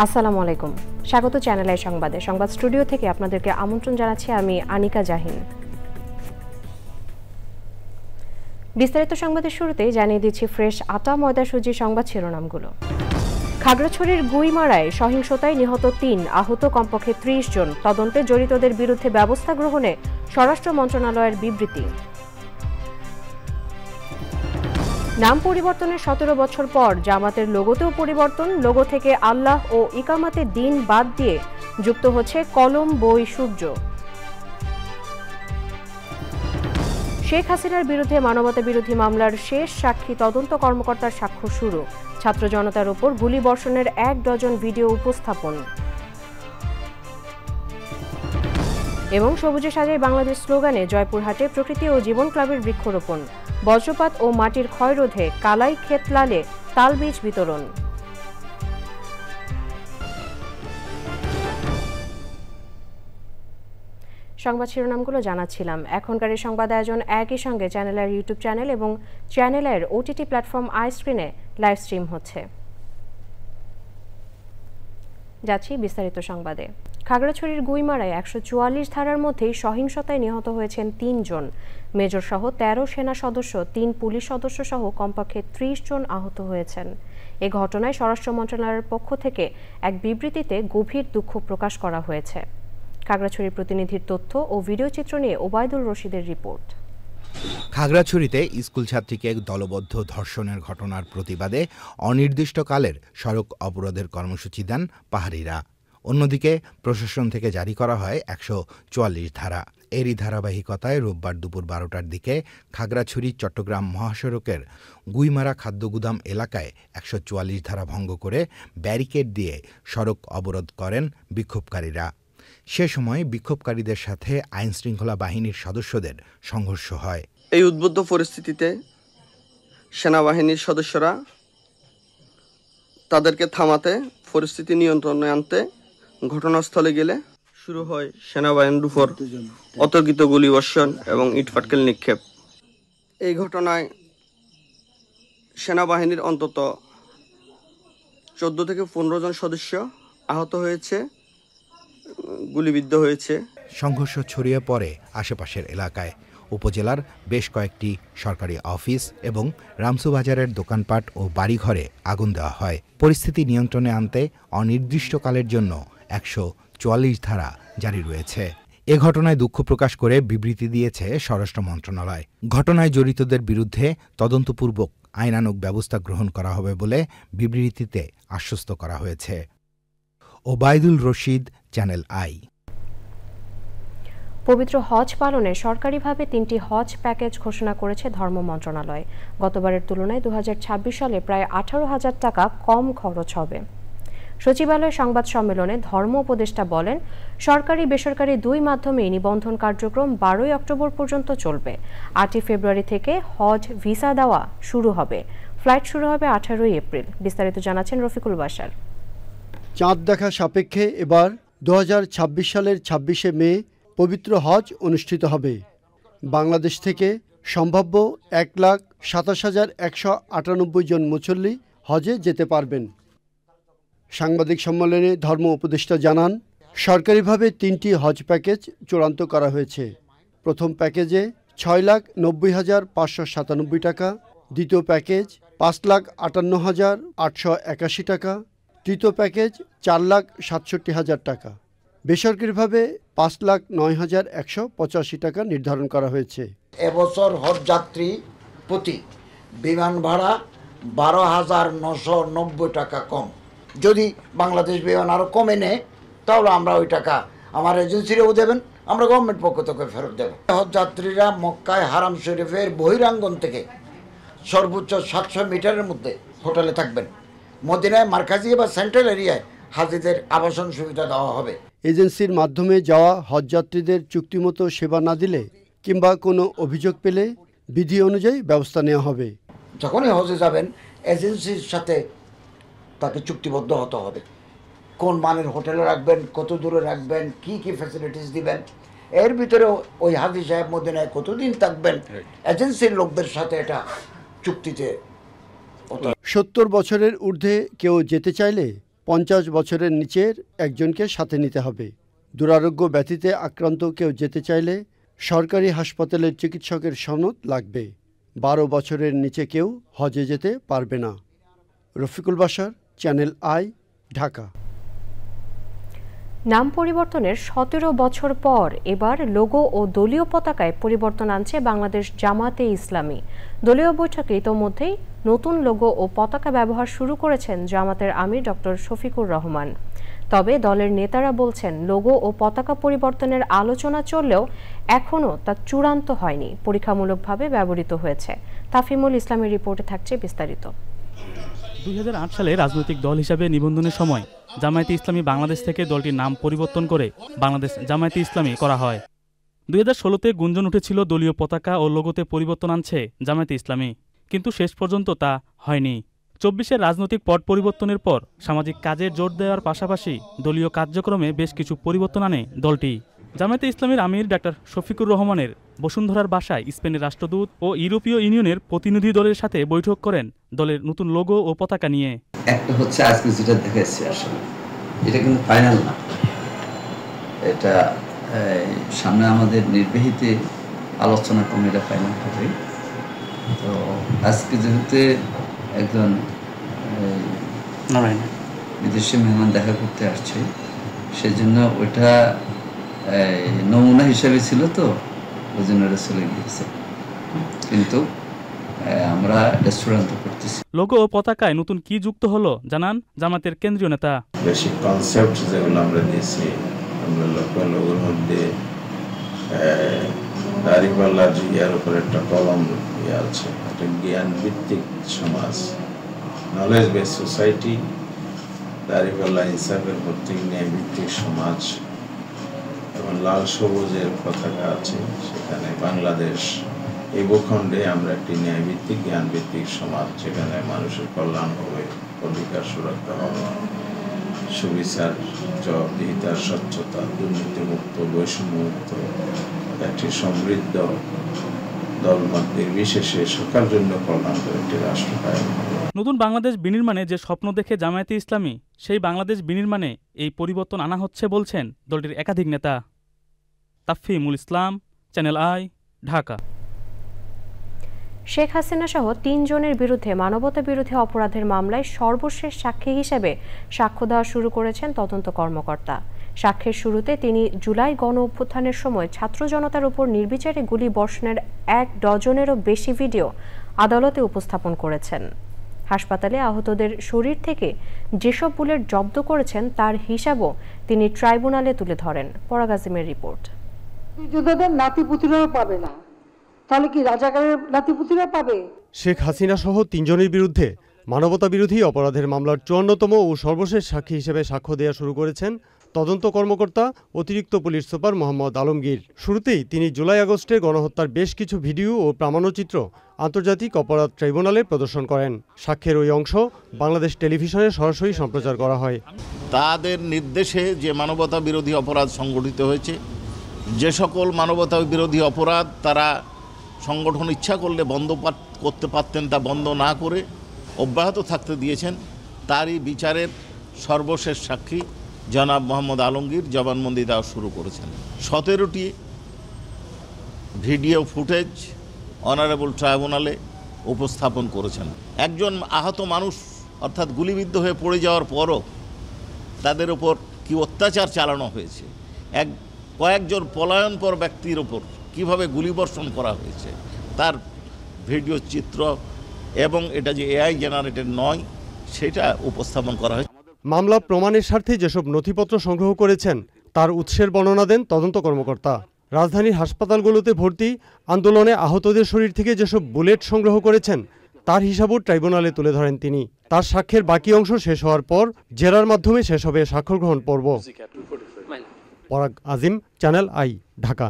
আসসালামু আলাইকুম, স্বাগত চ্যানেল আই সংবাদে। সংবাদ স্টুডিও থেকে আপনাদেরকে আমন্ত্রণ জানাচ্ছি আমি আনিকা জাহিন। বিস্তারিত সংবাদের শুরুতেই জানিয়ে দিচ্ছি ফ্রেশ আটা ময়দা সুজি সংবাদ শিরোনামগুলো। খাগড়াছড়ির গুইমারায় সহিংসতায় নিহত ৩, আহত কমপক্ষে ৩০ জন। তদন্তে জড়িতদের বিরুদ্ধে ব্যবস্থা গ্রহণে স্বরাষ্ট্র মন্ত্রণালয়ের বিবৃতি। নাম পরিবর্তনের ১৭ বছর পর জামাতের লোগোতেও পরিবর্তন। লোগো থেকে আল্লাহ ও ইকামাতে দিন বাদ দিয়ে যুক্ত হচ্ছে কলম বই সূর্য। শেখ হাসিনার বিরুদ্ধে মানবতা বিরোধী মামলার শেষ সাক্ষী তদন্ত কর্মকর্তার সাক্ষ্য শুরু। ছাত্র জনতার উপর গুলিবর্ষণের ১ ডজন ভিডিও উপস্থাপন। এবং সবুজে সাজাই বাংলাদেশ স্লোগানে জয়পুরহাটে প্রকৃতি ও জীবন ক্লাবের বৃক্ষরোপণ। বজ্রপাত ও মাটির ক্ষয় রোধে কালাই ক্ষেতলালে তালবীজ বিতরণ। সংবাদ শিরোনামগুলো জানাচ্ছিলাম। এখনকার এই সংবাদ আয়োজন একই সঙ্গে চ্যানেলের ইউটিউব চ্যানেল এবং চ্যানেলের ওটিটি প্ল্যাটফর্ম আই স্ক্রিনে লাইভ স্ট্রিম হচ্ছে। যাচ্ছি বিস্তারিত সংবাদে। খাগড়াছড়ির গুইমারায় ১৪৪ ধারার মধ্যেই সহিংসতায় নিহত হয়েছেন ৩ জন। মেজর সহ ১৩ সেনা সদস্য, ৩ পুলিশ সদস্য সহ কমপক্ষে ৩০ জন আহত হয়েছেন। এ ঘটনায় স্বরাষ্ট্র মন্ত্রণালয়ের পক্ষ থেকে এক বিবৃতিতে গভীর দুঃখ প্রকাশ করা হয়েছে। খাগড়াছড়ির প্রতিনিধির তথ্য ও ভিডিও চিত্র নিয়ে ওবায়দুল রশিদের রিপোর্ট। খাগড়াছড়িতে স্কুল ছাত্রীকে দলবদ্ধ ধর্ষণের ঘটনার প্রতিবাদে অনির্দিষ্টকালের সড়ক অবরোধের কর্মসূচি দেন পাহাড়িরা। অন্যদিকে প্রশাসন থেকে জারি করা হয় ১৪৪ ধারা। এরই ধারাবাহিকতায় রোববার দুপুর ১২টার দিকে খাগড়াছড়ি চট্টগ্রাম মহাসড়কের গুইমারা খাদ্যগুদাম এলাকায় ১৪৪ ধারা ভঙ্গ করে ব্যারিকেড দিয়ে সড়ক অবরোধ করেন বিক্ষোভকারীরা। সে সময় বিক্ষোভকারীদের সাথে আইনশৃঙ্খলা বাহিনীর সদস্যদের সংঘর্ষ হয়। এই উদ্বুদ্ধ পরিস্থিতিতে সেনাবাহিনীর সদস্যরা তাদেরকে থামাতে, পরিস্থিতি নিয়ন্ত্রণে আনতে ঘটনাস্থলে গেলে শুরু হয় সেনাবাহিনীর উপর অতর্কিত গুলিবর্ষণ এবং ইটপাটকেল নিক্ষেপ। এই ঘটনায় সেনাবাহিনীর অন্তত ১৪ থেকে ১৫ জন সদস্য আহত হয়েছে, গুলিবিদ্ধ হয়েছে। সংঘর্ষ ছড়িয়ে পড়ে আশেপাশের এলাকায়। উপজেলার বেশ কয়েকটি সরকারি অফিস এবং রামসুবাজারের দোকানপাট ও বাড়িঘরে আগুন দেওয়া হয়। পরিস্থিতি নিয়ন্ত্রণে আনতে অনির্দিষ্টকালের জন্য ১৪৪ ধারা জারি রয়েছে। এ ঘটনায় দুঃখ প্রকাশ করে বিবৃতি দিয়েছে স্বরাষ্ট্র মন্ত্রণালয়। ঘটনায় জড়িতদের বিরুদ্ধে তদন্তপূর্বক আইনানুগ ব্যবস্থা গ্রহণ করা হবে বলে বিবৃতিতে আশ্বস্ত করা হয়েছে। Obaidul Rashid, channel I. পবিত্র হজ পালনে সরকারিভাবে ৩টি হজ প্যাকেজ ঘোষণা করেছে ধর্ম মন্ত্রণালয়। গতবারের তুলনায় ২০২৬ সালে প্রায় ১৮,০০০ টাকা কম খরচ হবে। সচিবালয় সংবাদ সম্মেলনে ধর্ম উপদেষ্টা বলেন, সরকারি বেসরকারি দুই মাধ্যমে নিবন্ধন কার্যক্রম ১২ অক্টোবর পর্যন্ত চলবে। ৮ ফেব্রুয়ারি থেকে হজ ভিসা দেওয়া শুরু হবে। ফ্লাইট শুরু হবে ১৮ এপ্রিল। বিস্তারিত জানাচ্ছেন রফিকুল বাশার। চাঁদ দেখা সাপেক্ষে এবার ২০২৬ সালের ২৬শে মে পবিত্র হজ অনুষ্ঠিত হবে। বাংলাদেশ থেকে সম্ভাব্য ১,২৭,১৯৮ জন মুসল্লি হজে যেতে পারবেন। সাংবাদিক সম্মেলনে ধর্ম উপদেষ্টা জানান, সরকারিভাবে ৩টি হজ প্যাকেজ চূড়ান্ত করা হয়েছে। প্রথম প্যাকেজে ৬,৯০,৫৯৭ টাকা, দ্বিতীয় প্যাকেজ ৫,৫৮,৮৮১ টাকা, তৃতীয় প্যাকেজ ৪,৬৭,০০০ টাকা। বেসরকারিভাবে ৫,০৯,১৮৫ টাকা নির্ধারণ করা হয়েছে। এবছর হজ যাত্রী প্রতি বিমান ভাড়া ১২,৯৯০ টাকা কম। যদি বাংলাদেশ বিমান আরও কমে নেয় তাহলে আমরা ওই টাকা আমার এজেন্সিরাও দেবেন, আমরা গভর্নমেন্ট পক্ষ থেকে ফেরত দেব। হজ যাত্রীরা মক্কায় হারাম শরীফের বহিরাঙ্গন থেকে সর্বোচ্চ ৭০০ মিটারের মধ্যে হোটেলে থাকবেন। মদিনায় মার্কাজি বা সেন্ট্রাল এরিয়ায় হাজিদের আবাসন সুবিধা দেওয়া হবে। এজেন্সির মাধ্যমে যাওয়া হজযাত্রীদের চুক্তিমতো সেবা না দিলে কিংবা কোনো অভিযোগ পেলে বিধি অনুযায়ী ব্যবস্থা নেওয়া হবে। যখনই হজে যাবেন এজেন্সির সাথে তাকে চুক্তিবদ্ধ হতে হবে। কোন মানের হোটেলে রাখবেন, কত দূরে রাখবেন, কি কি ফ্যাসিলিটিস দিবেন, এর ভিতরে ওই হাজি সাহেব মদিনায় কতদিন থাকবেন, এজেন্সির লোকদের সাথে এটা চুক্তিতে 70 বছরের ঊর্ধ্বে কেউ যেতে চাইলে 50 বছরের নিচের একজনকে সাথে নিতে হবে। দুরারোগ্য ব্যাধিতে আক্রান্ত কেউ যেতে চাইলে সরকারি হাসপাতালের চিকিৎসকের সনদ লাগবে। 12 বছরের নিচে কেউ হজে যেতে পারবে না। Rafiqul Bashar, channel i, Dhaka. নাম পরিবর্তনের 17 বছর পর এবার লোগো ও দলীয় পতাকায় পরিবর্তন আনছে বাংলাদেশ জামাতে ইসলামী। দলীয় বৈঠকে ইতোমধ্যেই নতুন লোগো ও পতাকা ব্যবহার শুরু করেছেন জামাতের আমির ডক্টর শফিকুর রহমান। তবে দলের নেতারা বলছেন লোগো ও পতাকা পরিবর্তনের আলোচনা চললেও এখনও তা চূড়ান্ত হয়নি, পরীক্ষামূলকভাবে ব্যবহৃত হয়েছে। তাফিমুল ইসলামের রিপোর্টে থাকছে বিস্তারিত। 2008 সালে রাজনৈতিক দল হিসাবে নিবন্ধনের সময় জামায়াতে ইসলামী বাংলাদেশ থেকে দলটির নাম পরিবর্তন করে বাংলাদেশ জামায়াতে ইসলামী করা হয়। 2016-তে গুঞ্জন উঠেছিল দলীয় পতাকা ও লোগোতে পরিবর্তন আনছে জামায়াতে ইসলামী, কিন্তু শেষ পর্যন্ত তা হয়নি। 24-এর রাজনৈতিক পট পরিবর্তনের পর সামাজিক কাজে জোর দেওয়ার পাশাপাশি দলীয় কার্যক্রমে বেশ কিছু পরিবর্তন আনে দলটি। জামায়াতে ইসলামীর আমির ডাক্তার শফিকুর রহমানের বসুন্ধরার বাসায় স্পেনের রাষ্ট্রদূত ও ইউরোপীয় ইউনিয়নের প্রতিনিধি দলের সাথে বৈঠক করেন দলের নতুন লোগো ও পতাকা নিয়ে। একটা হচ্ছে আজকে যেটা দেখাচ্ছি, আসলে এটা কিন্তু ফাইনাল না, এটা সামনে আমাদের নির্বাহীতে আলোচনা ক্রমে এটা ফাইনাল হবে। তো আজকে যেহেতু একজন বিদেশি মেহমান দেখা করতে আসছে, সেজন্য ওইটা নমুনা হিসেবে ছিল, তো ওই জন্য এটা চলে গিয়েছে, কিন্তু আমরা এটা চূড়ান্ত করতেছি। লোগো ও পতাকায় নতুন কি যুক্ত হলো জানান জামাতের কেন্দ্রীয় নেতা। বেসিক কনসেপ্ট যেগুলো আমরা দিয়েছি, আমরা লোগোর মধ্যে দাঁড়িপাল্লার ইয়ার উপর একটা কলম আছে, একটা জ্ঞান ভিত্তিক সমাজ, নলেজ বেস সোসাইটি, দাঁড়িপাল্লা ইনসাফের ভিত্তিক ন্যায় ভিত্তিক সমাজ, এবং লাল সবুজের পতাকা আছে, সেখানে বাংলাদেশ এই ভূখণ্ডে আমরা একটি ন্যায়ভিত্তিক জ্ঞান ভিত্তিক সমাজ, যেখানে মানুষের কল্যাণ হবে, অধিকার সুরক্ষা হবে, সুবিচার, জবাবদিহিতা, স্বচ্ছতা, দুর্নীতিমুক্ত, বৈষম্যমুক্ত একটি সমৃদ্ধ দলমত নির্বিশেষে সকাল জন্য কল্যাণ করে একটি রাষ্ট্র কায়েম হবে। নতুন বাংলাদেশ বিনির্মাণে যে স্বপ্ন দেখে জামায়াতে ইসলামী, সেই বাংলাদেশ বিনির্মাণে এই পরিবর্তন আনা হচ্ছে বলছেন দলটির একাধিক নেতা। তাফিমুল ইসলাম, চ্যানেল আই, ঢাকা। শেখ হাসিনা সহ 3 জনের বিরুদ্ধে মানবতা বিরোধী অপরাধের মামলায় সর্বশেষ সাক্ষী হিসেবে সাক্ষ্য দেওয়া শুরু করেছেন তদন্ত কর্মকর্তা। সাক্ষ্যের শুরুতে তিনি জুলাই গণ অভ্যুত্থানের সময় ছাত্র জনতার উপর নির্বিচারে গুলি বর্ষণের 1 ডজনেরও বেশি ভিডিও আদালতে উপস্থাপন করেছেন। হাসপাতালে আহতদের শরীর থেকে যেসব বুলেট জব্দ করেছেন তার হিসাবও তিনি ট্রাইব্যুনালে তুলে ধরেন। পরাগ আজিমের রিপোর্ট। যোদ্ধাদের নাতিপুতিরাও পাবে না, তাহলে কি রাজাকারের নাতিপুতিরা পাবে? শেখ হাসিনা সহ 3 জনের বিরুদ্ধে মানবতা বিরোধী অপরাধের মামলার 54তম ও সর্বশেষ সাক্ষী হিসেবে সাক্ষ্য দেওয়া শুরু করেছেন তদন্ত কর্মকর্তা অতিরিক্ত পুলিশ সুপার মোহাম্মদ আলমগীর। শুরুতেই তিনি জুলাই আগস্টের গণহত্যার বেশ কিছু ভিডিও ও প্রামাণ্যচিত্র আন্তর্জাতিক অপরাধ ট্রাইব্যুনালে প্রদর্শন করেন। সাক্ষ্যের ওই অংশ বাংলাদেশ টেলিভিশনে সরাসরি সম্প্রচার করা হয়। তাদের নির্দেশে যে মানবতা বিরোধী অপরাধ সংগঠিত হয়েছে, যে সকল মানবতা বিরোধী অপরাধ তারা সংগঠন ইচ্ছা করলে বন্ধ করতে পারতেন, তা বন্ধ না করে অব্যাহত থাকতে দিয়েছেন, তারই বিচারের সর্বশেষ সাক্ষী জনাব মোহাম্মদ আলমগীর জবানবন্দি দেওয়া শুরু করেছেন। 17টি ভিডিও ফুটেজ অনারেবল ট্রাইব্যুনালে উপস্থাপন করেছেন। একজন আহত মানুষ অর্থাৎ গুলিবিদ্ধ হয়ে পড়ে যাওয়ার পরও তাদের উপর কি অত্যাচার চালানো হয়েছে, কয়েকজন পলায়নপর ব্যক্তির ওপর কিভাবে গুলিবর্ষণ করা হয়েছে, তার ভিডিও চিত্র, এবং এটা যে এআই জেনারেটেড নয় সেটা উপস্থাপন করা হয়েছে। মামলা প্রমাণের স্বার্থে যেসব নথিপত্র সংগ্রহ করেছেন তার উৎসের বর্ণনা দেন তদন্ত কর্মকর্তা। রাজধানীর হাসপাতালগুলোতে ভর্তি আন্দোলনে আহতদের শরীর থেকে যেসব বুলেট সংগ্রহ করেছেন তার হিসাবও ট্রাইব্যুনালে তুলে ধরেন তিনি। তার সাক্ষ্যের বাকি অংশ শেষ হওয়ার পর জেরার মাধ্যমে শেষ হবে সাক্ষ্য গ্রহণ পর্ব। পরাগ আজিম, চ্যানেল আই, ঢাকা।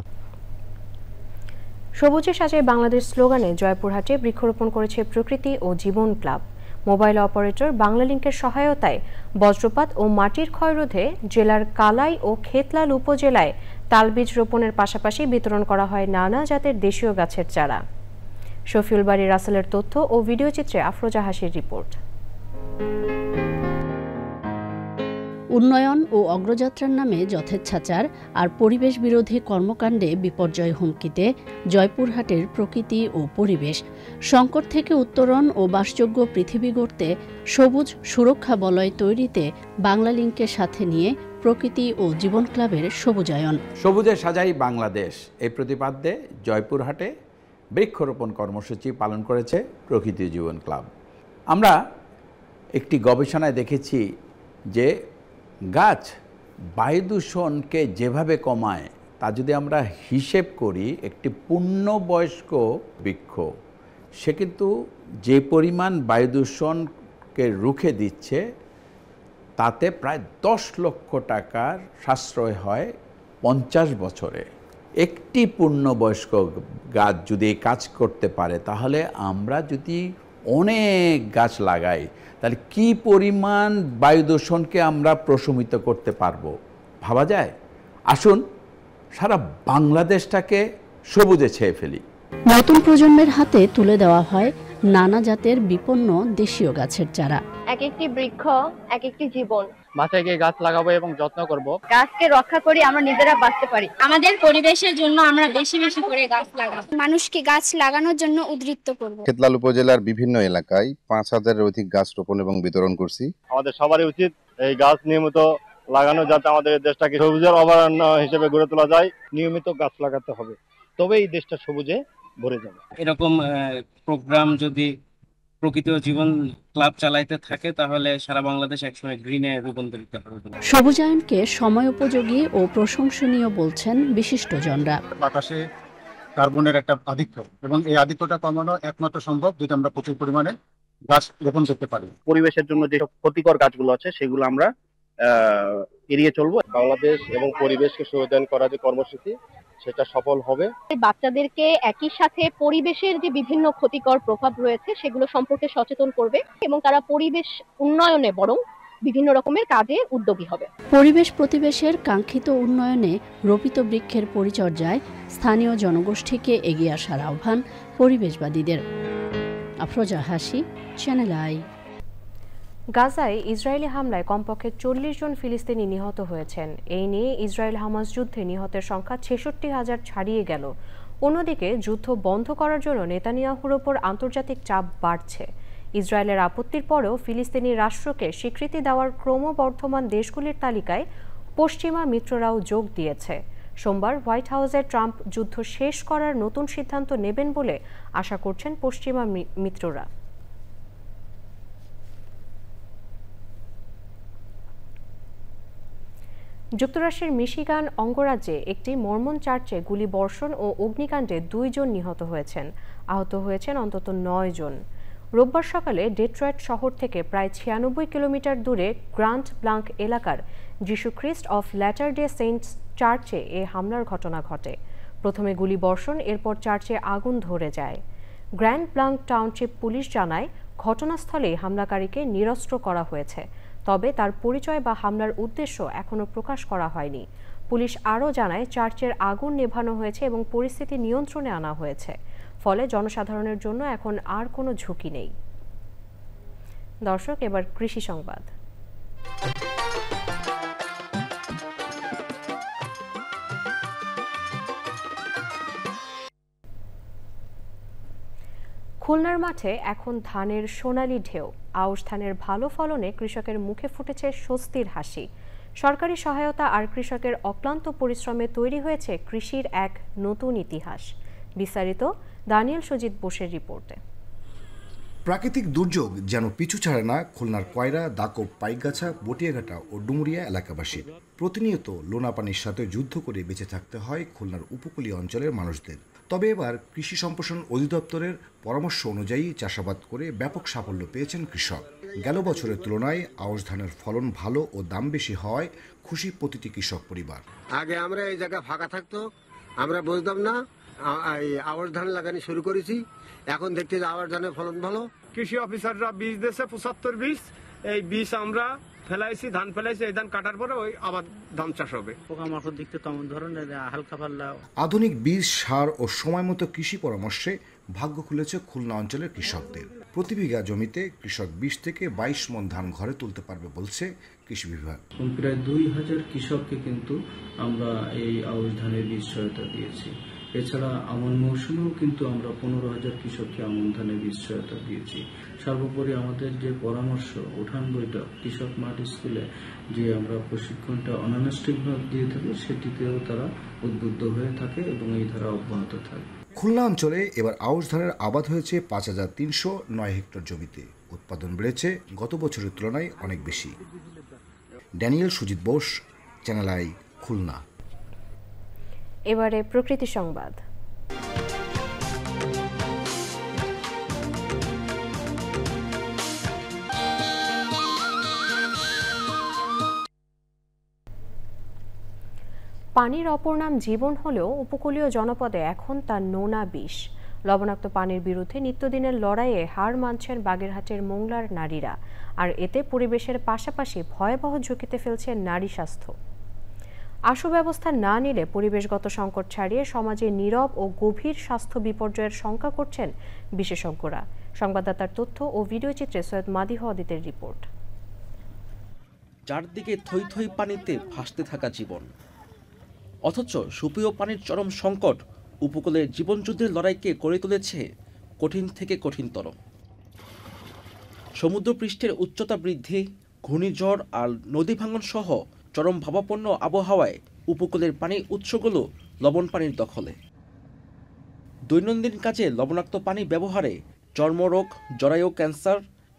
সবুজে সাজায় বাংলাদেশ স্লোগানে জয়পুরহাটে বৃক্ষরোপণ করেছে প্রকৃতি ও জীবন ক্লাব। মোবাইল অপারেটর বাংলালিংকের সহায়তায় বজ্রপাত ও মাটির ক্ষয় রোধে জেলার কালাই ও খেতলাল উপজেলায় তালবীজ রোপণের পাশাপাশি বিতরণ করা হয় নানা জাতের দেশীয় গাছের চারা। শফিউল বাড়ি রাসেলের তথ্য ও ভিডিও চিত্রে আফরোজা হাসির রিপোর্ট। উন্নয়ন ও অগ্রযাত্রার নামে যথেচ্ছাচার আর পরিবেশ বিরোধী কর্মকাণ্ডে বিপর্যয় হুমকিতে জয়পুরহাটের প্রকৃতি ও পরিবেশ সংকট থেকে উত্তরণ ও বাসযোগ্য পৃথিবী গড়তে সবুজ সুরক্ষা বলয় তৈরিতে বাংলালিংকের সাথে নিয়ে প্রকৃতি ও জীবন ক্লাবের সবুজায়ন। সবুজে সাজাই বাংলাদেশ এই প্রতিপাদ্যে জয়পুরহাটে বৃক্ষরোপণ কর্মসূচি পালন করেছে প্রকৃতি জীবন ক্লাব। আমরা একটি গবেষণায় দেখেছি যে গাছ বায়ু দূষণকে যেভাবে কমায় তা যদি আমরা হিসেব করি, একটি পূর্ণবয়স্ক বৃক্ষ সে কিন্তু যে পরিমাণ বায়ু দূষণকে রুখে দিচ্ছে তাতে প্রায় 10 লক্ষ টাকার সাশ্রয় হয় 50 বছরে। একটি পূর্ণবয়স্ক গাছ যদি কাজ করতে পারে, তাহলে আমরা যদি অনেক গাছ লাগাই তাহলে কি পরিমাণ বায়ু দূষণকে আমরা প্রশমিত করতে পারবো ভাবা যায়। আসুন সারা বাংলাদেশটাকে সবুজে ছেয়ে ফেলি। নতুন প্রজন্মের হাতে তুলে দেওয়া হয় নানা জাতের বিপন্ন দেশীয় গাছের চারা। এক একটি বৃক্ষ এক একটি জীবন। বাসায় গিয়ে গাছ লাগাবো এবং যত্ন করব। গাছকে রক্ষা করি আমরা নিজেরা বাঁচতে পারি। আমাদের পরিবেশের জন্য আমরা বেশি বেশি করে গাছ লাগাবো। মানুষকে গাছ লাগানোর জন্য উদ্বুদ্ধ করব। খেতলাল উপজেলার বিভিন্ন এলাকায় 5000-এর অধিক গাছ রোপণ এবং বিতরণ করছি। আমাদের সবারই উচিত এই গাছ নিয়মিত লাগানো, যাতে আমাদের দেশটাকে সবুজের অভয়ারণ্য হিসেবে গড়ে তোলা যায়। নিয়মিত গাছ লাগাতে হবে, তবেই এই দেশটা সবুজে ভরে যাবে। এরকম প্রোগ্রাম যদি প্রকৃতি ও জীবন ক্লাব চালাইতে থাকে তাহলে সারা বাংলাদেশ একসময় গ্রিনে রূপান্তরিত হবে। সবুজায়নকে সময় উপযোগী ও প্রশংসনীয় বলছেন বিশিষ্টজনরা। বাতাসে কার্বনের একটা আধিক্য, এবং এই আধিক্যটা কমানো একমাত্র সম্ভব যদি আমরা প্রচুর পরিমাণে গাছ রোপণ করতে পারি। পরিবেশের জন্য যে ক্ষতিকর গাছগুলো আছে সেগুলো আমরা এড়িয়ে চলবো। বাংলাদেশ এবং পরিবেশকে সচেতন করা যে কর্মসূচি সেটা সফল হবে। বাচ্চাদেরকে একই সাথে পরিবেশের যে বিভিন্ন ক্ষতিকর প্রভাব রয়েছে সেগুলো সম্পর্কে সচেতন করবে এবং তারা পরিবেশ উন্নয়নে বরং বিভিন্ন রকমের কাজে উদ্যোগী হবে। পরিবেশ প্রতিবেশের কাঙ্ক্ষিত উন্নয়নে রোপিত বৃক্ষের পরিচর্যায় স্থানীয় জনগোষ্ঠীকে এগিয়ে আসার আহ্বান পরিবেশবাদীদের। আফরোজা হাসি, চ্যানেল আই। গাজায় ইসরায়েলি হামলায় কমপক্ষে 40 জন ফিলিস্তিনি নিহত হয়েছেন। এই নিয়ে ইসরায়েল হামাস যুদ্ধে নিহতের সংখ্যা 66,000 ছাড়িয়ে গেল। অন্যদিকে যুদ্ধ বন্ধ করার জন্য নেতানিয়াহুর ওপর আন্তর্জাতিক চাপ বাড়ছে। ইসরায়েলের আপত্তির পরেও ফিলিস্তিনি রাষ্ট্রকে স্বীকৃতি দেওয়ার ক্রমবর্ধমান দেশগুলির তালিকায় পশ্চিমা মিত্ররাও যোগ দিয়েছে। সোমবার হোয়াইট হাউসে ট্রাম্প যুদ্ধ শেষ করার নতুন সিদ্ধান্ত নেবেন বলে আশা করছেন পশ্চিমা মিত্ররা। যুক্তরাষ্ট্রের মিশিগান অঙ্গরাজ্যে একটি মর্মন চার্চে গুলিবর্ষণ ও অগ্নিকাণ্ডে 2 জন নিহত হয়েছেন। আহত হয়েছেন অন্তত 9 জন। রোববার সকালে ডেট্রয়েট শহর থেকে প্রায় 96 কিলোমিটার দূরে গ্র্যান্ড ব্লাঙ্ক এলাকার যিশু খ্রিস্ট অফ ল্যাটার ডে সেন্টস চার্চে এ হামলার ঘটনা ঘটে। প্রথমে গুলিবর্ষণ, এরপর চার্চে আগুন ধরে যায়। গ্র্যান্ড ব্লাঙ্ক টাউনশিপ পুলিশ জানায় ঘটনাস্থলে হামলাকারীকে নিরস্ত্র করা হয়েছে, তবে তার পরিচয় বা হামলার উদ্দেশ্য এখনও প্রকাশ করা হয়নি। পুলিশ আরও জানায় চার্চের আগুন নেভানো হয়েছে এবং পরিস্থিতি নিয়ন্ত্রণে আনা হয়েছে, ফলে জনসাধারণের জন্য এখন আর কোনো ঝুঁকি নেই। দর্শক, এবার কৃষি সংবাদ। খুলনার মাঠে এখন ধানের সোনালী ঢেউ। আউশ ধানের ভালো ফলনে কৃষকের মুখে ফুটেছে স্বস্তির হাসি। সরকারি সহায়তা আর কৃষকের অক্লান্ত পরিশ্রমে তৈরি হয়েছে কৃষির এক নতুন ইতিহাস। বিস্তারিত দানিয়েল সুজিত বোসের রিপোর্টে। প্রাকৃতিক দুর্যোগ যেন পিছু ছাড়ে না খুলনার কয়রা, দাকব, পাইকগাছা, বটিয়াঘাটা ও ডুমুরিয়া এলাকাবাসী। প্রতিনিয়ত লোনা পানির সাথে যুদ্ধ করে বেঁচে থাকতে হয় খুলনার উপকূলীয় অঞ্চলের মানুষদের। তবে এবার কৃষি সম্প্রসারণ অধিদপ্তরের পরামর্শ অনুযায়ী চাষাবাদ করে ব্যাপক সাফল্য পেয়েছেন কৃষক। গেল বছরের তুলনায় আউশ ধানের ফলন ভালো ও দাম বেশি হওয়ায় খুশি প্রতিটি কৃষক পরিবার। আগে আমরা এই জায়গা ফাঁকা থাকতো, আমরা বুঝতাম না, আউশ ধান লাগানো শুরু করেছি। এখন দেখতে যে আউশ ধানের ফলন ভালো। কৃষি অফিসাররা বীজ দিয়েছে 75 বীজ, এই বীজ আমরা ফেলাইছি, ধান ফেলাইছি। এই ধান কাটার পরে ওই আবার ধান চাষ হবে। পোকামাকড় দেখতে তেমন ধরনের হালকা পাল্লা। আধুনিক বীজ, সার ও সময় মতো কৃষি পরামর্শে ভাগ্য খুলেছে খুলনা অঞ্চলের কৃষকদের। প্রতি বিঘা জমিতে কৃষক 20 থেকে 22 মণ ধান ঘরে তুলতে পারবে বলছে কৃষি বিভাগ। প্রায় 2000 কৃষককে কিন্তু আমরা এই আউশ ধানের বীজ সহায়তা দিয়েছি। এছাড়া আমন মৌসুমেও কিন্তু আমরা 15,000 কৃষককে আমন ধানের বীজ সহায়তা দিয়েছি। সর্বোপরি আমাদের যে পরামর্শ উঠান বৈঠক কৃষক মাঠ স্কুলে যে আমরা প্রশিক্ষণটা অনানুষ্ঠানিকভাবে দিয়ে থাকি, সেটিতেও তারা উদ্বুদ্ধ হয়ে থাকে এবং এই ধারা অব্যাহত থাকে। খুলনা অঞ্চলে এবার আউশ ধানের আবাদ হয়েছে 5309 হেক্টর জমিতে। উৎপাদন বেড়েছে গত বছরের তুলনায় অনেক বেশি। Daniel Sujit Bose, channel I, Khulna. এবারে প্রকৃতি সংবাদ। পানির অপর নাম জীবন হলেও উপকূলীয় জনপদে এখন তার নোনা বিষ। লবণাক্ত পানির বিরুদ্ধে নিত্যদিনের লড়াইয়ে হার মানছেন বাগেরহাটের মোংলার নারীরা, আর এতে পরিবেশের পাশাপাশি ভয়াবহ ঝুঁকিতে ফেলছে নারী স্বাস্থ্য। আশু ব্যবস্থা না নিলে পরিবেশগত সংকট ছাড়িয়ে সমাজে নীরব ও গভীর স্বাস্থ্য বিপর্যয়ের শঙ্কা করছেন বিশেষজ্ঞরা। সংবাদদাতার তথ্য ও ভিডিও চিত্রে সৈয়দ মাদিহ অদিতের রিপোর্ট। চারদিকে থই থই পানিতে ভাসতে থাকা জীবন, অথচ সুপেয় পানির চরম সংকট উপকূলের জীবনযুদ্ধের লড়াইকে করে তুলেছে কঠিন থেকে কঠিনতর। সমুদ্রপৃষ্ঠের উচ্চতা বৃদ্ধি, ঘূর্ণিঝড় আর নদী ভাঙন সহ চরম ভাবাপন্ন আবহাওয়ায় উপকূলের পানির উৎসগুলো লবণ পানির দখলে। দৈনন্দিন কাজে লবণাক্ত পানি ব্যবহারে চর্মরোগ, জরায়ু ক্যান্সার,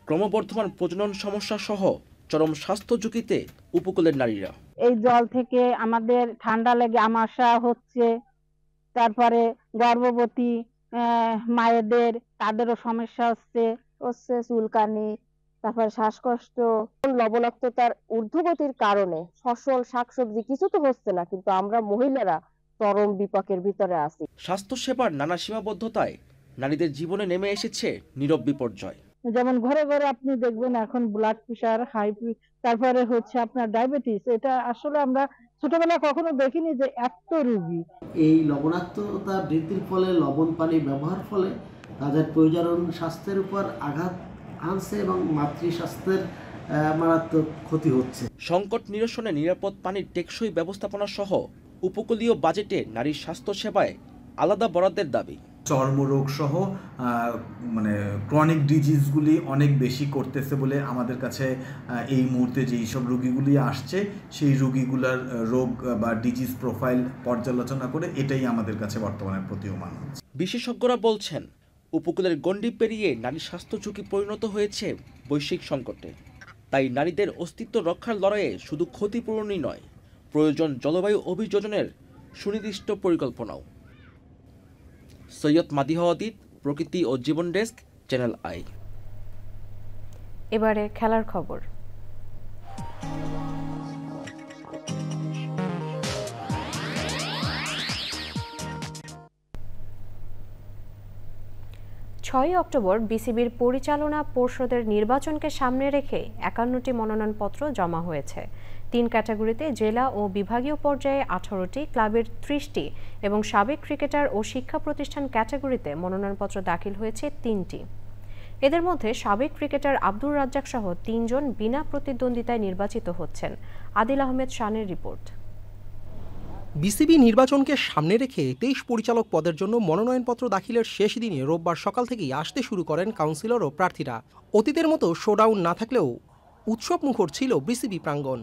ক্রমবর্ধমান প্রজনন সমস্যা সহ চরম স্বাস্থ্য ঝুঁকিতে উপকূলের নারীরা। এই জল থেকে আমাদের ঠান্ডা লেগে আমাশা হচ্ছে, তারপরে গর্ভবতী মায়েদের তাদেরও সমস্যা হচ্ছে চুলকানি, তারপরে শ্বাসকষ্ট। লবণাক্ততার ঊর্ধ্বগতির কারণে ফসল শাকসবজি কিছু তো হচ্ছে না, কিন্তু আমরা মহিলারা চরম বিপাকের ভিতরে আছি। স্বাস্থ্যসেবার নানা সীমাবদ্ধতায় নারীদের জীবনে নেমে এসেছে নীরব বিপর্যয়। যেমন ঘরে ঘরে আপনি দেখবেন এখন ব্লাড প্রেশার, হাই, তারপরে হচ্ছে আপনার ডায়াবেটিস। এটা আসলে আমরা ছোটবেলায় কখনো দেখিনি যে এত রোগী। এই লবণাক্ততা বৃদ্ধির ফলে লবণ পানি ব্যবহার ফলে তাদের প্রজনন স্বাস্থ্যের উপর আঘাত আনছে এবং মাতৃ স্বাস্থ্যের মারাত্মক ক্ষতি হচ্ছে। সংকট নিরসনে নিরাপদ পানির টেকসই ব্যবস্থাপনা সহ উপকূলীয় বাজেটে নারীর স্বাস্থ্য সেবায় আলাদা বরাদ্দের দাবি। চর্মরোগ সহ ক্রনিক ডিজিজগুলি অনেক বেশি করতেছে বলে আমাদের কাছে এই মুহূর্তে যেই সব রোগীগুলি আসছে সেই রোগীগুলোর রোগ বা ডিজিজ প্রোফাইল পর্যালোচনা করে এটাই আমাদের কাছে বর্তমানে প্রতীয়মান হচ্ছে। বিশেষজ্ঞরা বলছেন উপকূলের গণ্ডি পেরিয়ে নারী স্বাস্থ্য ঝুঁকি পরিণত হয়েছে বৈশ্বিক সংকটে। তাই নারীদের অস্তিত্ব রক্ষার লড়াইয়ে শুধু ক্ষতিপূরণই নয়, প্রয়োজন জলবায়ু অভিযোজনের সুনির্দিষ্ট পরিকল্পনাও। সৈয়দ মাদিহ অদিত, প্রকৃতি ও জীবন ডেস্ক, চ্যানেল আই। এবারে খেলার খবর। 6 অক্টোবর বিসিবির পরিচালনা পর্ষদের নির্বাচনকে সামনে রেখে 51টি মনোনয়নপত্র জমা হয়েছে। 3 ক্যাটাগরিতে জেলা ও বিভাগীয় পর্যায়ে 18টি, ক্লাবের 30টি এবং সাবেক ক্রিকেটার ও শিক্ষা প্রতিষ্ঠান ক্যাটাগরিতে মনোনয়নপত্র দাখিল হয়েছে 3টি। এদের মধ্যে সাবেক ক্রিকেটার আব্দুর রাজ্জাক সহ 3 জন বিনা প্রতিদ্বন্দ্বিতায় নির্বাচিত হচ্ছেন। আদিল আহমেদ শানের রিপোর্ট। বিসিবি নির্বাচনকে সামনে রেখে 23 পরিচালক পদের জন্য মনোনয়নপত্র দাখিলের শেষ দিনে রোববার সকাল থেকেই আসতে শুরু করেন কাউন্সিলর ও প্রার্থীরা। অতীতের মতো শোডাউন না থাকলেও উৎসব মুখর ছিল বিসিবি প্রাঙ্গণ।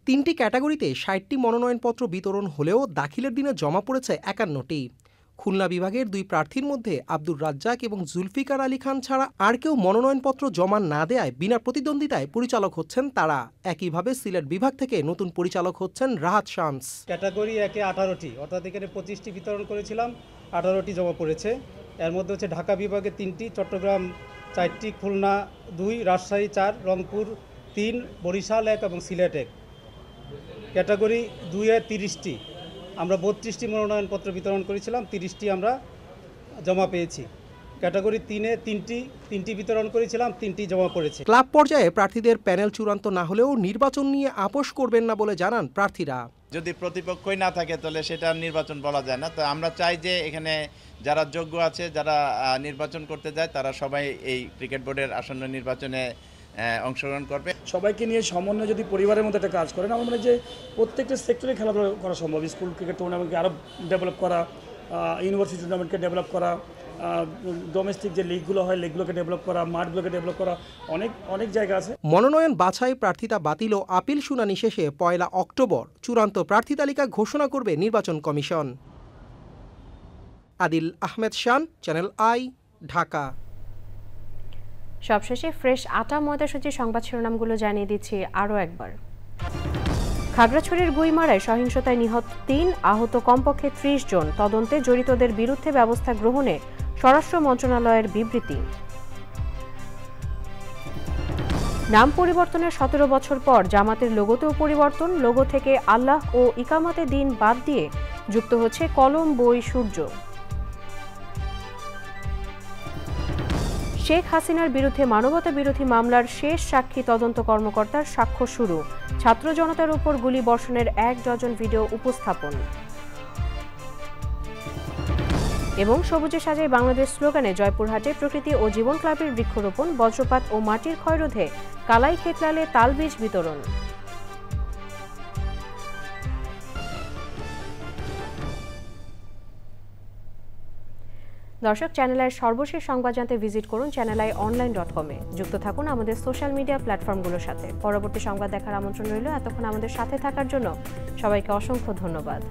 3টি ক্যাটাগরিতে 60টি মনোনয়নপত্র বিতরণ হলেও দাখিলের দিনে জমা পড়েছে 51টি। খুলনা বিভাগের 2 প্রার্থীর মধ্যে আব্দুর রাজ্জাক এবং জুলফিকার আলী খান ছাড়া আর কেউ মনোনয়নপত্র জমা না দেয়ায় বিনা প্রতিদ্বন্দ্বিতায় পরিচালক হচ্ছেন তারা। একইভাবে সিলেট বিভাগ থেকে নতুন পরিচালক হচ্ছেন রাহাত শামস। ক্যাটাগরি 1-এ 18টি, অর্থাৎ এখানে 25টি বিতরণ করেছিলাম, 18টি জমা পড়েছে। এর মধ্যে হচ্ছে ঢাকা বিভাগে 3টি, চট্টগ্রাম 4টি, খুলনা 2, রাজশাহী 4, রংপুর 3, বরিশাল 1 এবং সিলেট 1। ক্যাটাগরি 2-এ 30টি, আমরা 32টি মনোনয়নপত্র বিতরণ করেছিলাম, 30টি আমরা জমা পেয়েছি। ক্যাটাগরি 3-এ 3টি বিতরণ করেছিলাম, 3টি জমা পড়েছে। ক্লাব পর্যায়ে প্রার্থীদের প্যানেল চূড়ান্ত না হলেও নির্বাচন নিয়ে আপোষ করবেন না বলে জানান প্রার্থীরা। যদি প্রতিপক্ষই না থাকে তাহলে সেটা নির্বাচন বলা যায় না। তো আমরা চাই যে এখানে যারা যোগ্য আছে, যারা নির্বাচন করতে যায়, তারা সবাই এই ক্রিকেট বোর্ডের আসন্ন নির্বাচনে অংশগ্রহণ করবে। সবাইকে নিয়ে সমন্বয় যদি পরিবারের মধ্যে একটা কাজ করেন, আমার মনে হয় যে প্রত্যেকটা সেক্টরে খেলাধুলা করা সম্ভব। স্কুল ক্রিকেট টুর্নামেন্টকে আরও ডেভেলপ করা, ইউনিভার্সিটি টুর্নামেন্টকে ডেভেলপ করা, ডোমেস্টিক যে লিগগুলো হয় লিগগুলোকে ডেভেলপ করা, মাঠগুলোকে ডেভেলপ করা, অনেক জায়গা আছে। মনোনয়ন বাছাই, প্রার্থিতা বাতিল ও আপিল শুনানি শেষে 1 অক্টোবর চূড়ান্ত প্রার্থী তালিকা ঘোষণা করবে নির্বাচন কমিশন। Adil Ahmed Shan, Channel i, Dhaka. সবশেষে ফ্রেশ আটা ময়দাসূচি সংবাদ শিরোনামগুলো জানিয়ে দিচ্ছি আরও একবার। খাগড়াছড়ির গুইমারায় সহিংসতায় নিহত 3, আহত কমপক্ষে 30 জন। তদন্তে জড়িতদের বিরুদ্ধে ব্যবস্থা গ্রহণে স্বরাষ্ট্র মন্ত্রণালয়ের বিবৃতি। নাম পরিবর্তনের 17 বছর পর জামাতের লোগোতেও পরিবর্তন। লোগো থেকে আল্লাহ ও ইকামতে দিন বাদ দিয়ে যুক্ত হচ্ছে কলম, বই, সূর্য। শেখ হাসিনার বিরুদ্ধে মানবতা বিরোধী মামলার শেষ সাক্ষী তদন্ত কর্মকর্তার সাক্ষ্য শুরু। ছাত্র জনতার উপর গুলি বর্ষণের 1 ডজন ভিডিও উপস্থাপন। এবং সবুজে সাজাই বাংলাদেশ স্লোগানে জয়পুরহাটে প্রকৃতি ও জীবন ক্লাবের বৃক্ষরোপণ, বজ্রপাত ও মাটির ক্ষয় রোধে কালাই খেতলালে তালবীজ বিতরণ। দর্শক, চ্যানেল আইয়ের সর্বশেষ সংবাদ জানতে ভিজিট করুন channelionline.com-এ। যুক্ত থাকুন আমাদের সোশ্যাল মিডিয়া প্ল্যাটফর্মগুলোর সাথে। পরবর্তী সংবাদ দেখার আমন্ত্রণ রইল। এতক্ষণ আমাদের সাথে থাকার জন্য সবাইকে অসংখ্য ধন্যবাদ।